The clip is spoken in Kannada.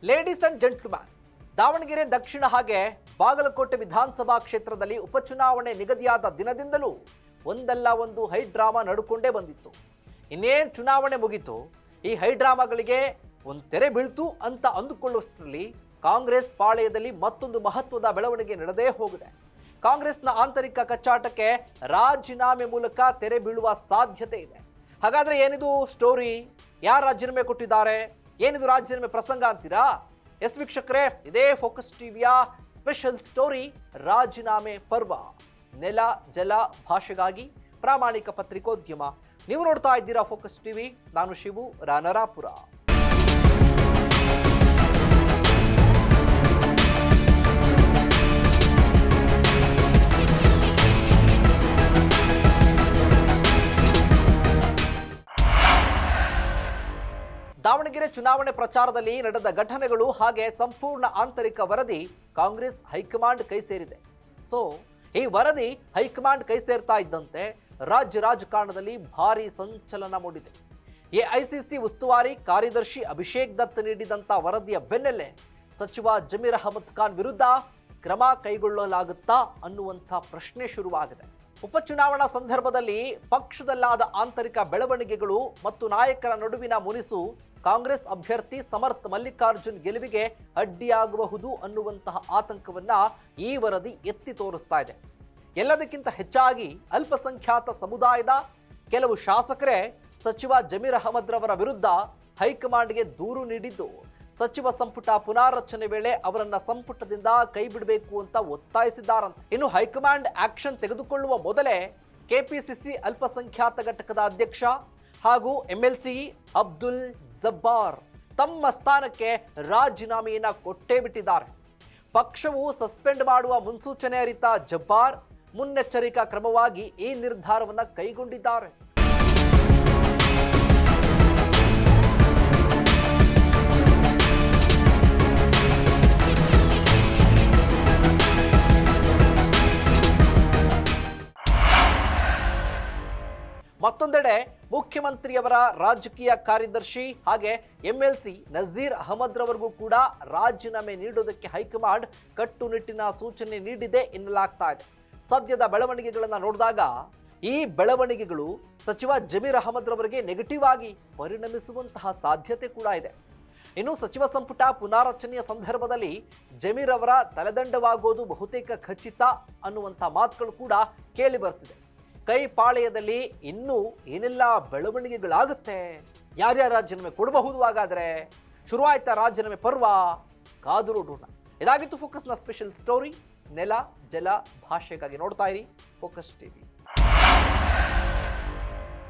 ಲೇಡೀಸ್ ಅಂಡ್ ಜೆಂಟ್ಲ್ಮ್ಯಾನ್, ದಾವಣಗೆರೆ ದಕ್ಷಿಣ ಹಾಗೆ ಬಾಗಲಕೋಟೆ ವಿಧಾನಸಭಾ ಕ್ಷೇತ್ರದಲ್ಲಿ ಉಪಚುನಾವಣೆ ನಿಗದಿಯಾದ ದಿನದಿಂದಲೂ ಒಂದಲ್ಲ ಒಂದು ಹೈ ಡ್ರಾಮಾ ನಡ್ಕೊಂಡೇ ಬಂದಿತ್ತು. ಇನ್ನೇನು ಚುನಾವಣೆ ಮುಗಿತು, ಈ ಹೈ ಡ್ರಾಮಾಗಳಿಗೆ ಒಂದು ತೆರೆ ಬೀಳ್ತು ಅಂತ ಅಂದುಕೊಳ್ಳುವಷ್ಟರಲ್ಲಿ ಕಾಂಗ್ರೆಸ್ ಪಾಳೆಯದಲ್ಲಿ ಮತ್ತೊಂದು ಮಹತ್ವದ ಬೆಳವಣಿಗೆ ನಡೆದೇ ಹೋಗಿದೆ. ಕಾಂಗ್ರೆಸ್ನ ಆಂತರಿಕ ಕಚ್ಚಾಟಕ್ಕೆ ರಾಜೀನಾಮೆ ಮೂಲಕ ತೆರೆ ಬೀಳುವ ಸಾಧ್ಯತೆ ಇದೆ. ಹಾಗಾದ್ರೆ ಏನಿದು ಸ್ಟೋರಿ? ಯಾರು ರಾಜೀನಾಮೆ ಕೊಟ್ಟಿದ್ದಾರೆ? ಏನಿದು ರಾಜೀನಾಮೆ ಪ್ರಸಂಗ ಅಂತೀರಾ? ಎಸ್ ವೀಕ್ಷಕರೇ, ಇದೇ ಫೋಕಸ್ ಟಿವಿಯ ಸ್ಪೆಷಲ್ ಸ್ಟೋರಿ ರಾಜೀನಾಮೆ ಪರ್ವ. ನೆಲ ಜಲ ಭಾಷೆಗಾಗಿ ಪ್ರಾಮಾಣಿಕ ಪತ್ರಿಕೋದ್ಯಮ. ನೀವು ನೋಡ್ತಾ ಇದ್ದೀರಾ ಫೋಕಸ್ ಟಿವಿ. ನಾನು ಶಿವು ರಾನರಾಪುರ. ದಾವಣಗೆರೆ ಚುನಾವಣೆ ಪ್ರಚಾರದಲ್ಲಿ ನಡೆದ ಘಟನೆಗಳು ಹಾಗೆ ಸಂಪೂರ್ಣ ಆಂತರಿಕ ವರದಿ ಕಾಂಗ್ರೆಸ್ ಹೈಕಮಾಂಡ್ ಕೈ ಸೇರಿದೆ. ಸೊ ಈ ವರದಿ ಹೈಕಮಾಂಡ್ ಕೈ ಸೇರ್ತಾ ಇದ್ದಂತೆ ರಾಜ್ಯ ರಾಜಕಾರಣದಲ್ಲಿ ಭಾರಿ ಸಂಚಲನ ಮೂಡಿದೆ. ಎಐಸಿಸಿ ಉಸ್ತುವಾರಿ ಕಾರ್ಯದರ್ಶಿ ಅಭಿಷೇಕ್ ದತ್ ನೀಡಿದಂತ ವರದಿಯ ಬೆನ್ನಲ್ಲೇ ಸಚಿವ ಜಮೀರ್ ಅಹಮದ್ ಖಾನ್ ವಿರುದ್ಧ ಕ್ರಮ ಕೈಗೊಳ್ಳಲಾಗುತ್ತಾ ಅನ್ನುವಂಥ ಪ್ರಶ್ನೆ ಶುರುವಾಗಿದೆ. ಉಪಚುನಾವಣಾ ಸಂದರ್ಭದಲ್ಲಿ ಪಕ್ಷದಲ್ಲಾದ ಆಂತರಿಕ ಬೆಳವಣಿಗೆಗಳು ಮತ್ತು ನಾಯಕರ ನಡುವಿನ ಮುನಿಸು ಕಾಂಗ್ರೆಸ್ ಅಭ್ಯರ್ಥಿ ಸಮರ್ಥ ಮಲ್ಲಿಕಾರ್ಜುನ್ ಗೆಲುವಿಗೆ ಅಡ್ಡಿಯಾಗಬಹುದು ಅನ್ನುವಂತಹ ಆತಂಕವನ್ನ ಈ ವರದಿ ಎತ್ತಿ ತೋರಿಸ್ತಾ ಇದೆ. ಎಲ್ಲದಕ್ಕಿಂತ ಹೆಚ್ಚಾಗಿ ಅಲ್ಪಸಂಖ್ಯಾತ ಸಮುದಾಯದ ಕೆಲವು ಶಾಸಕರೇ ಸಚಿವ ಜಮೀರ್ ಅಹಮದ್ ರವರ ವಿರುದ್ಧ ಹೈಕಮಾಂಡ್ಗೆ ದೂರು ನೀಡಿದ್ದು, ಸಚಿವ ಸಂಪುಟ ಪುನಾರಚನೆ ವೇಳೆ ಅವರನ್ನ ಸಂಪುಟದಿಂದ ಕೈ ಬಿಡಬೇಕು ಅಂತ ಒತ್ತಾಯಿಸಿದ್ದಾರಂತೆ. ಇನ್ನು ಹೈಕಮಾಂಡ್ ಆಕ್ಷನ್ ತೆಗೆದುಕೊಳ್ಳುವ ಮೊದಲೇ ಕೆಪಿಸಿಸಿ ಅಲ್ಪಸಂಖ್ಯಾತ ಘಟಕದ ಅಧ್ಯಕ್ಷ ಹಾಗೂ ಎಂಎಲ್ಸಿ ಅಬ್ದುಲ್ ಜಬ್ಬಾರ್ ತಮ್ಮ ಸ್ಥಾನಕ್ಕೆ ರಾಜೀನಾಮೆಯನ್ನ ಕೊಟ್ಟೇ ಬಿಟ್ಟಿದ್ದಾರೆ. ಪಕ್ಷವು ಸಸ್ಪೆಂಡ್ ಮಾಡುವ ಮುನ್ಸೂಚನೆ ಅರಿತ ಜಬ್ಬಾರ್ ಮುನ್ನೆಚ್ಚರಿಕಾ ಕ್ರಮವಾಗಿ ಈ ನಿರ್ಧಾರವನ್ನ ಕೈಗೊಂಡಿದ್ದಾರೆ. ಮತ್ತೊಂದೆಡೆ ಮುಖ್ಯಮಂತ್ರಿಯವರ ರಾಜಕೀಯ ಕಾರ್ಯದರ್ಶಿ ಹಾಗೆ ಎಂಎಲ್ಸಿ ನಜೀರ್ ಅಹಮದ್ ರವರಿಗೂ ಕೂಡ ರಾಜೀನಾಮೆ ನೀಡೋದಕ್ಕೆ ಹೈಕಮಾಂಡ್ ಕಟ್ಟುನಿಟ್ಟಿನ ಸೂಚನೆ ನೀಡಿದೆ ಎನ್ನಲಾಗ್ತಾ ಇದೆ. ಸದ್ಯದ ಬೆಳವಣಿಗೆಗಳನ್ನು ನೋಡಿದಾಗ ಈ ಬೆಳವಣಿಗೆಗಳು ಸಚಿವ ಜಮೀರ್ ಅಹಮದ್ ರವರಿಗೆ ನೆಗೆಟಿವ್ ಆಗಿ ಪರಿಣಮಿಸುವಂತಹ ಸಾಧ್ಯತೆ ಕೂಡ ಇದೆ. ಇನ್ನು ಸಚಿವ ಸಂಪುಟ ಪುನಾರಚನೆಯ ಸಂದರ್ಭದಲ್ಲಿ ಜಮೀರ್ ಅವರ ತಲೆದಂಡವಾಗೋದು ಬಹುತೇಕ ಖಚಿತ ಅನ್ನುವಂಥ ಮಾತುಗಳು ಕೂಡ ಕೇಳಿ ಬರ್ತಿದೆ. ಕೈ ಪಾಳೆಯದಲ್ಲಿ ಇನ್ನೂ ಏನೆಲ್ಲ ಬೆಳವಣಿಗೆಗಳಾಗುತ್ತೆ? ಯಾರ್ಯಾರ ರಾಜೀನಾಮೆ ಕೊಡಬಹುದು? ಹಾಗಾದ್ರೆ ಶುರುವಾಯ್ತಾ ರಾಜೀನಾಮೆ ಪರ್ವ? ಕಾದು ನೋಡೋಣ. ಇದಾಗಿತ್ತು ಫೋಕಸ್ನ ಸ್ಪೆಷಲ್ ಸ್ಟೋರಿ. ನೆಲ ಜಲ ಭಾಷೆಗಾಗಿ ನೋಡ್ತಾ ಇರಿ ಫೋಕಸ್ ಟಿವಿ.